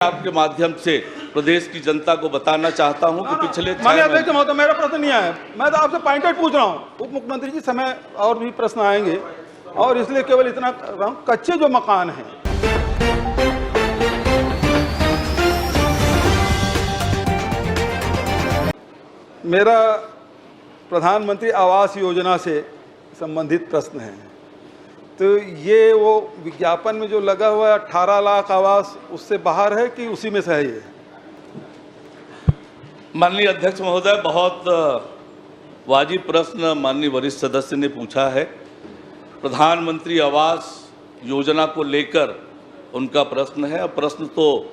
आपके माध्यम से प्रदेश की जनता को बताना चाहता हूं कि पिछले माननीय अध्यक्ष महोदय, मेरा प्रश्न नहीं आया। मैं तो आपसे पॉइंटेड पूछ रहा हूं। उप मुख्यमंत्री जी, समय और भी प्रश्न आएंगे और इसलिए केवल इतना कर रहा हूं, कच्चे जो मकान हैं मेरा प्रधानमंत्री आवास योजना से संबंधित प्रश्न है। तो ये वो विज्ञापन में जो लगा हुआ है 18 लाख आवास, उससे बाहर है कि उसी में से है ये? माननीय अध्यक्ष महोदय, बहुत वाजिब प्रश्न माननीय वरिष्ठ सदस्य ने पूछा है। प्रधानमंत्री आवास योजना को लेकर उनका प्रश्न है। अब प्रश्न तो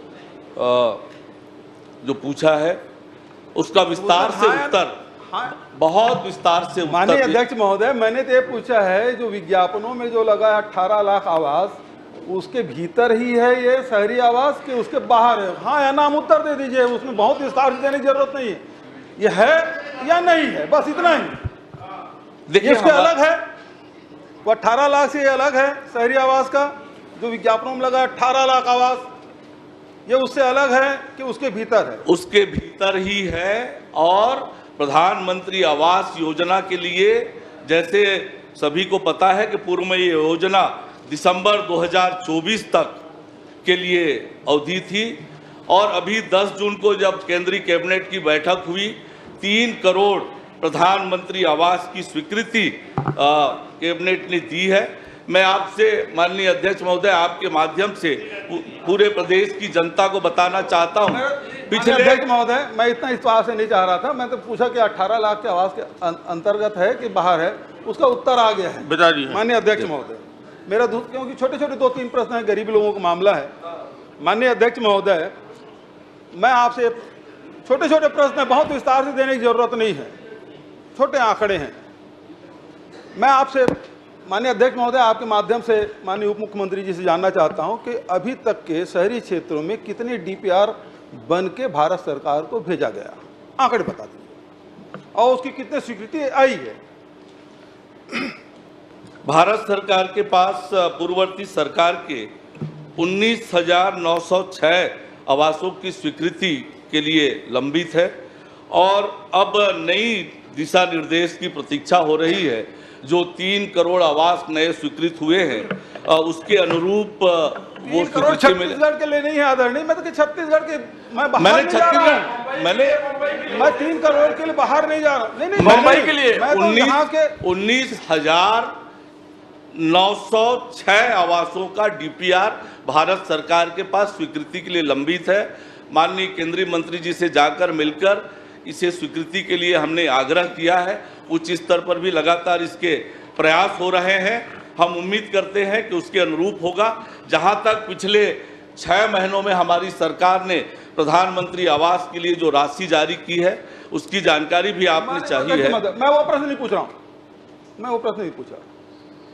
जो पूछा है उसका विस्तार से उत्तर, बहुत विस्तार से उत्तर। माननीय अध्यक्ष महोदय, मैंने तो ये पूछा है जो विज्ञापनों में जो लगा है 18 लाख आवास, उसके भीतर ही है ये शहरी आवास कि उसके बाहर है? हाँ या नाम उत्तर दे दीजिए, उसमें बहुत विस्तार से देने की जरूरत नहीं है। ये है या नहीं है, बस इतना ही। देखिए, उसके अलग है, वो 18 लाख से अलग है शहरी आवास का। जो विज्ञापनों में लगा 18 लाख आवास, ये उससे अलग है कि उसके भीतर है? उसके भीतर ही है। और प्रधानमंत्री आवास योजना के लिए, जैसे सभी को पता है कि पूर्व में ये योजना दिसंबर 2024 तक के लिए अवधि थी, और अभी 10 जून को जब केंद्रीय कैबिनेट की बैठक हुई, 3 करोड़ प्रधानमंत्री आवास की स्वीकृति कैबिनेट ने दी है। मैं आपसे माननीय अध्यक्ष महोदय, आपके माध्यम से पूरे प्रदेश की जनता को बताना चाहता हूं, पिछले अध्यक्ष महोदय, मैं इतना इस से नहीं चाह रहा था। मैं तो पूछा कि 18 लाख के आवास के अंतर्गत है कि बाहर है, उसका उत्तर आ गया है। बता दीजिए माननीय अध्यक्ष महोदय। मेरा क्योंकि छोटे छोटे 2-3 प्रश्न है, गरीब लोगों का मामला है। माननीय अध्यक्ष महोदय, मैं आपसे छोटे छोटे प्रश्न है, बहुत विस्तार से देने की जरूरत नहीं है, छोटे आंकड़े हैं। मैं आपसे माननीय अध्यक्ष महोदय, आपके माध्यम से माननीय उप मुख्यमंत्री जी से जानना चाहता हूं कि अभी तक के शहरी क्षेत्रों में कितने डीपीआर बन के भारत सरकार को भेजा गया, आंकड़े बता दीजिए, और उसकी कितनी स्वीकृति आई है? भारत सरकार के पास पूर्ववर्ती सरकार के 19,906 आवासों की स्वीकृति के लिए लंबित है, और अब नई दिशा निर्देश की प्रतीक्षा हो रही है। जो 3 करोड़ आवास नए स्वीकृत हुए हैं, उसके अनुरूप वो छत्तीसगढ़ के लिए नहीं है आदरणीय। मैं तो छत्तीसगढ़ के मैं 3 करोड़ के लिए बाहर नहीं जा रहा। नहीं, मुंबई के लिए 19,906 आवासों का डीपीआर भारत सरकार के पास स्वीकृति के लिए लंबित है। माननीय केंद्रीय मंत्री जी से जाकर मिलकर इसे स्वीकृति के लिए हमने आग्रह किया है। उच्च स्तर पर भी लगातार इसके प्रयास हो रहे हैं। हम उम्मीद करते हैं कि उसके अनुरूप होगा। जहां तक पिछले 6 महीनों में हमारी सरकार ने प्रधानमंत्री आवास के लिए जो राशि जारी की है, उसकी जानकारी भी आपने चाहिए है। मैं वो प्रश्न नहीं पूछ रहा हूँ,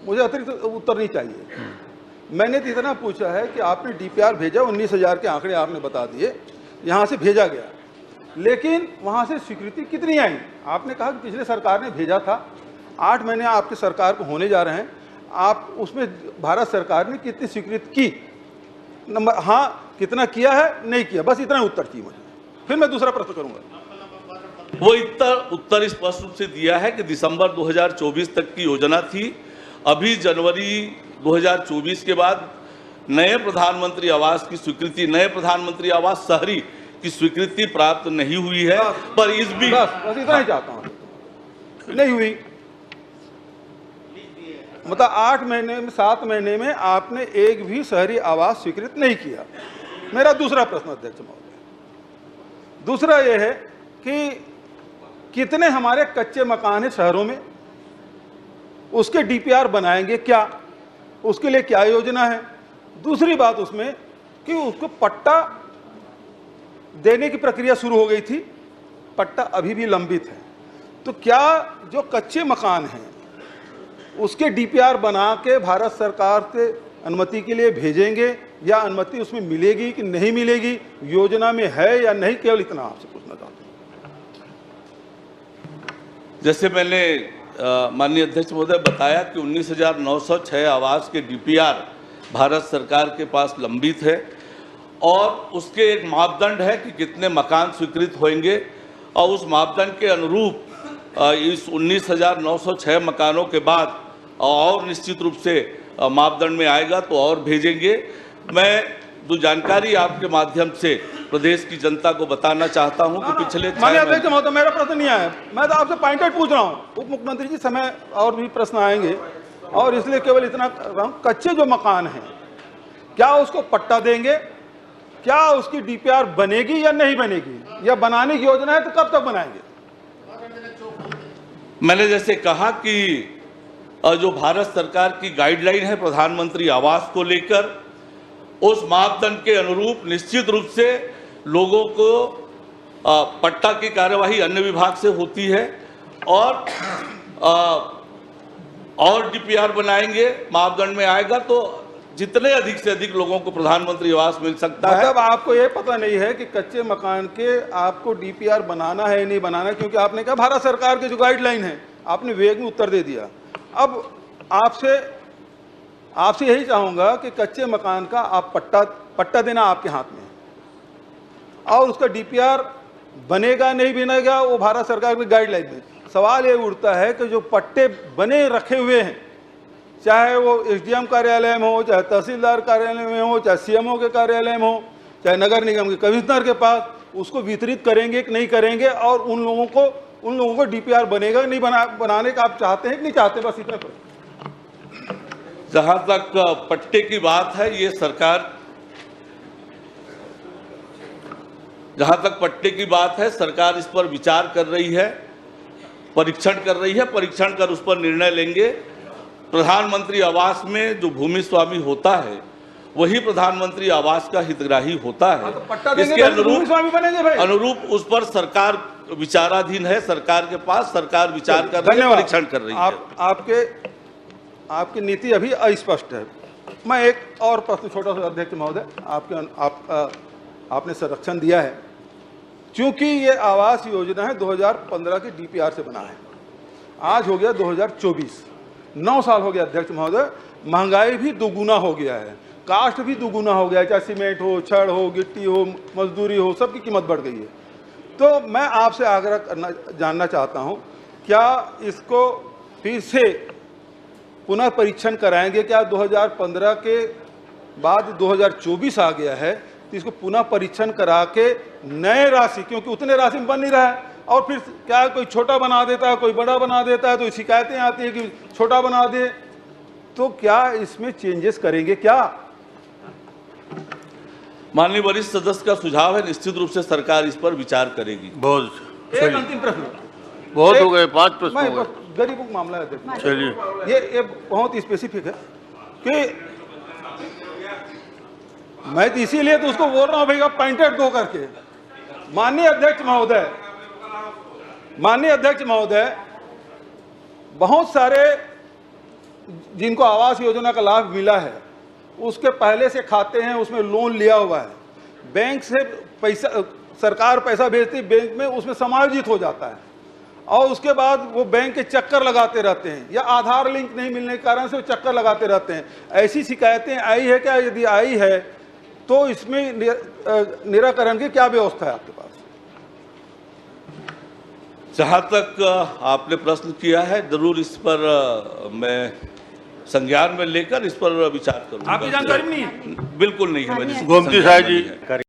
मुझे अतिरिक्त उत्तर नहीं चाहिए। मैंने तो इतना पूछा है कि आपने डीपीआर भेजा, 19,000 के आंकड़े आपने बता दिए, यहाँ से भेजा गया, लेकिन वहाँ से स्वीकृति कितनी आई? आपने कहा कि पिछले सरकार ने भेजा था, 8 महीने आपकी सरकार को होने जा रहे हैं, आप उसमें भारत सरकार ने कितनी स्वीकृति की? नंबर, हाँ कितना किया है, नहीं किया, बस इतना उत्तर चाहिए मुझे, फिर मैं दूसरा प्रश्न करूंगा। वो उत्तर स्पष्ट रूप से दिया है कि दिसंबर 2024 तक की योजना थी। अभी जनवरी 2024 के बाद नए प्रधानमंत्री आवास की स्वीकृति, नए प्रधानमंत्री आवास शहरी की स्वीकृति प्राप्त नहीं हुई है। पर इस भी बस इतना ही चाहता हूं, नहीं हुई। मतलब 8 महीने में, 7 महीने में आपने एक भी शहरी आवास स्वीकृत नहीं किया। मेरा दूसरा प्रश्न अध्यक्ष महोदय, दूसरा यह है कि कितने हमारे कच्चे मकान हैं शहरों में, उसके डीपीआर बनाएंगे क्या, उसके लिए क्या योजना है? दूसरी बात उसमें कि उसको पट्टा देने की प्रक्रिया शुरू हो गई थी, पट्टा अभी भी लंबित है। तो क्या जो कच्चे मकान हैं उसके डीपीआर बना के भारत सरकार से अनुमति के लिए भेजेंगे, या अनुमति उसमें मिलेगी कि नहीं मिलेगी, योजना में है या नहीं? केवल इतना आपसे पूछना चाहता हूं। जैसे मैंने माननीय अध्यक्ष महोदय बताया कि 19,906 आवास के डीपीआर भारत सरकार के पास लंबित है, और उसके एक मापदंड है कि कितने मकान स्वीकृत होंगे, और उस मापदंड के अनुरूप इस 19,906 मकानों के बाद और निश्चित रूप से मापदंड में आएगा तो और भेजेंगे। मैं जो जानकारी आपके माध्यम से प्रदेश की जनता को बताना चाहता हूं कि पिछले माननीय अध्यक्ष महोदय, मेरा प्रश्न नहीं आया, मैं तो आपसे पॉइंटेड पूछ रहा हूं। उप मुख्यमंत्री जी, समय और भी प्रश्न आएंगे और इसलिए केवल इतना कर रहा हूं, कच्चे जो मकान हैं क्या उसको पट्टा देंगे, क्या उसकी डीपीआर बनेगी या नहीं बनेगी, या बनाने की योजना है तो कब तक बनाएंगे? मैंने जैसे कहा कि जो भारत सरकार की गाइडलाइन है प्रधानमंत्री आवास को लेकर, उस मापदंड के अनुरूप निश्चित रूप से लोगों को पट्टा की कार्यवाही अन्य विभाग से होती है और डीपीआर बनाएंगे, मापदंड में आएगा तो जितने अधिक से अधिक लोगों को प्रधानमंत्री आवास मिल सकता है। मतलब आपको ये पता नहीं है कि कच्चे मकान के आपको डीपीआर बनाना है नहीं बनाना, क्योंकि आपने कहा भारत सरकार की जो गाइडलाइन है, आपने वेग में उत्तर दे दिया। अब आपसे यही चाहूंगा कि कच्चे मकान का आप पट्टा देना आपके हाथ में है और उसका डीपीआर बनेगा नहीं बनेगा वो भारत सरकार की गाइडलाइन में। सवाल ये उठता है कि जो पट्टे बने रखे हुए हैं, चाहे वो एसडीएम कार्यालय में हो, चाहे तहसीलदार कार्यालय में हो, चाहे सीएमओ के कार्यालय में हो, चाहे नगर निगम के कमिश्नर के पास, उसको वितरित करेंगे कि नहीं करेंगे, और उन लोगों को डीपीआर बनेगा नहीं बनाने का आप चाहते हैं कि नहीं चाहते? बस इतना करें। जहां तक पट्टे की बात है, ये सरकार, जहां तक पट्टे की बात है, सरकार इस पर विचार कर रही है, परीक्षण कर रही है। परीक्षण कर उस पर निर्णय लेंगे। प्रधानमंत्री आवास में जो भूमि स्वामी होता है वही प्रधानमंत्री आवास का हितग्राही होता है। तो पट्टा देंगे इसके तो भूमि स्वामी बनेंगे भाई। अनुरूप उस पर सरकार विचाराधीन है, सरकार के पास, सरकार विचार कर रही है, परीक्षण कर रही है। आपकी नीति अभी अस्पष्ट है। मैं एक और प्रश्न, छोटा सा अध्यक्ष महोदय, आपने संरक्षण दिया है, क्योंकि ये आवास योजना है 2015 के डीपीआर से बना है, आज हो गया 2024, 9 साल हो गया अध्यक्ष महोदय। महंगाई भी दोगुना हो गया है, कास्ट भी दोगुना हो गया है, चाहे सीमेंट हो, छड़ हो, गिट्टी हो, मजदूरी हो, सबकी कीमत बढ़ गई है। तो मैं आपसे जानना चाहता हूं, क्या इसको फिर से पुनः परीक्षण कराएंगे? क्या 2015 के बाद 2024 आ गया है तो इसको पुनः परीक्षण करा के नए राशि, क्योंकि उतने राशि में बन नहीं रहा है, और फिर क्या कोई छोटा बना देता है, कोई बड़ा बना देता है, तो शिकायतें आती है कि छोटा बना दे, तो क्या इसमें चेंजेस करेंगे क्या? माननीय वरिष्ठ सदस्य का सुझाव है, निश्चित रूप से सरकार इस पर विचार करेगी। बहुत एक अंतिम प्रश्न, बहुत हो गए, 5 प्रश्न हो गए। गरीबों का मामला है, चलिए, ये बहुत स्पेसिफिक है कि मैं तो इसीलिए तो उसको बोल रहा हूं भाई, पॉइंटेड दो करके। माननीय अध्यक्ष महोदय, बहुत सारे जिनको आवास योजना का लाभ मिला है, उसके पहले से खाते हैं, उसमें लोन लिया हुआ है, बैंक से पैसा, सरकार पैसा भेजती है बैंक में, उसमें समायोजित हो जाता है, और उसके बाद वो बैंक के चक्कर लगाते रहते हैं, या आधार लिंक नहीं मिलने के कारण से वो चक्कर लगाते रहते हैं। ऐसी शिकायतें आई है क्या? यदि आई है तो इसमें निराकरण की क्या व्यवस्था है आपके पास? जहां तक आपने प्रश्न किया है, जरूर इस पर मैं संज्ञान में लेकर इस पर विचार करूंगा। आपकी जानकारी नहीं है? बिल्कुल नहीं है, मेरी गोमती साहब जी।